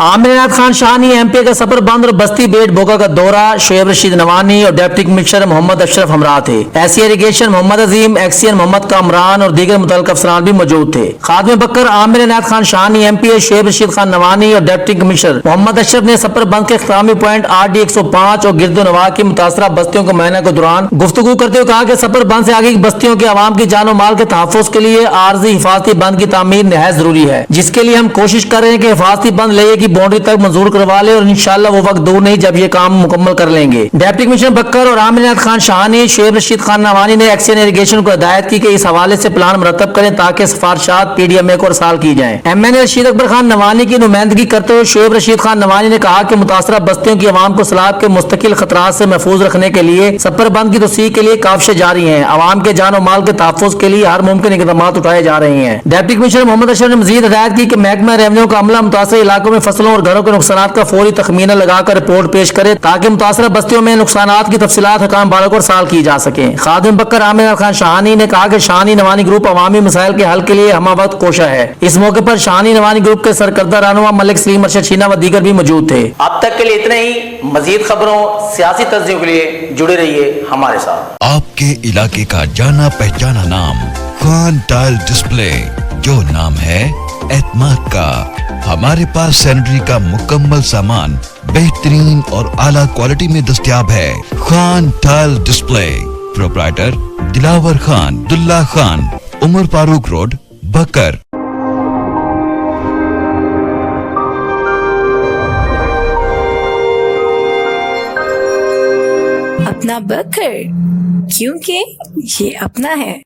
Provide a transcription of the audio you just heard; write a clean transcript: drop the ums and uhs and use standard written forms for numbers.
Aamir Inayat Khan Shahani MP का सफर बंद और बस्ती बेट बोका का दौरा। शोएब रशीद नवानी और डिप्टी कमिश्नर मोहम्मद अशरफ हमरा थे। एसी इरिगेशन मोहम्मद अजीम, एक्सीएन मोहम्मद कामरान और दीगर मुतल्लिक अफसरान भी मौजूद थे। खादिम बकर आमिर इनायत खान शाहानी एमपी, शोएब रशीद खान नवानी और डिप्टी कमिश्नर मोहम्मद अशरफ ने सफर बंद के इख्तितामी पॉइंट RD 105 और गिरदो नवाह की मुतासरा बस्तियों के महीने के दौरान गुफ्तगू करते हुए कहा कि सफर बंद से आगे की बस्तियों के आवाम की जानो माल के तहफ़्फ़ुज़ के लिए आर्जी हिफाजती बंद की तामीर निहायत जरूरी है, जिसके लिए हम कोशिश कर रहे हैं कि हिफाजती बंद लेके की बाउंड्री तक मंजूर करवा ले और इंशाअल्लाह वो वक्त दूर नहीं जब ये काम मुकम्मल कर लेंगे। डिप्टी कमिश्नर बकर और आमिर इनायत खान शाहानी, शोएब रशीद खान नवानी ने एक्सीएन इरिगेशन को हिदायत की कि इस हवाले से प्लान मुरतब करें ताकि सिफारिशात PDMA को अरसाल की जाए। MNA रशीद अकबर खान नवानी की नुमाइंदगी करते हुए शोएब रशीद खान नवानी ने कहा कि मुतासरा बस्तियों की आवाम को सलाब के मुस्तकिल खतरात से महफूज रखने के लिए सफर बंद की तोसी के लिए काविशें जारी हैं। आवाम के जान और माल के तहफ़्फ़ुज़ के लिए हर मुमकिन इक़दाम उठाए जा रहे हैं। डिप्टी कमिश्नर मोहम्मद अशरफ ने मजीद हिदायत की कि महकमा रेवेन्यू का अमला मुतासर इलाकों में फसलों और घरों के नुकसान का फौरी तखमीना लगाकर रिपोर्ट पेश करे ताकि मुतासरा बस्तियों में नुकसान की तफसीलात हकाम बालों को अरसाल की जा सके। खादिम बकर आमिर इनायत खान शाहानी ने कहा कि शाहानी नवानी ग्रुप अवामी मसाइल के हल के लिए हम वक्त कोशा है। इस मौके पर शाहानी नवानी ग्रुप के सरकर्दा रहनुमा मलिक सलीम अरशद शीना व दीगर भी मौजूद थे। अब तक के लिए इतना ही। मजीद खबरों, सियासी तज्ज़ियों के लिए जुड़े रहिए हमारे साथ। आपके इलाके का जाना पहचाना नाम खान टाइल डिस्प्ले, जो नाम है एतमाद का। हमारे पास सैनिटरी का मुकम्मल सामान बेहतरीन और आला क्वालिटी में दस्तयाब है। Khan tile display, proprietor Dilawar Khan, Dulla Khan, Umar Farooq road, Bhakkar. अपना बकर, क्योंकि ये अपना है।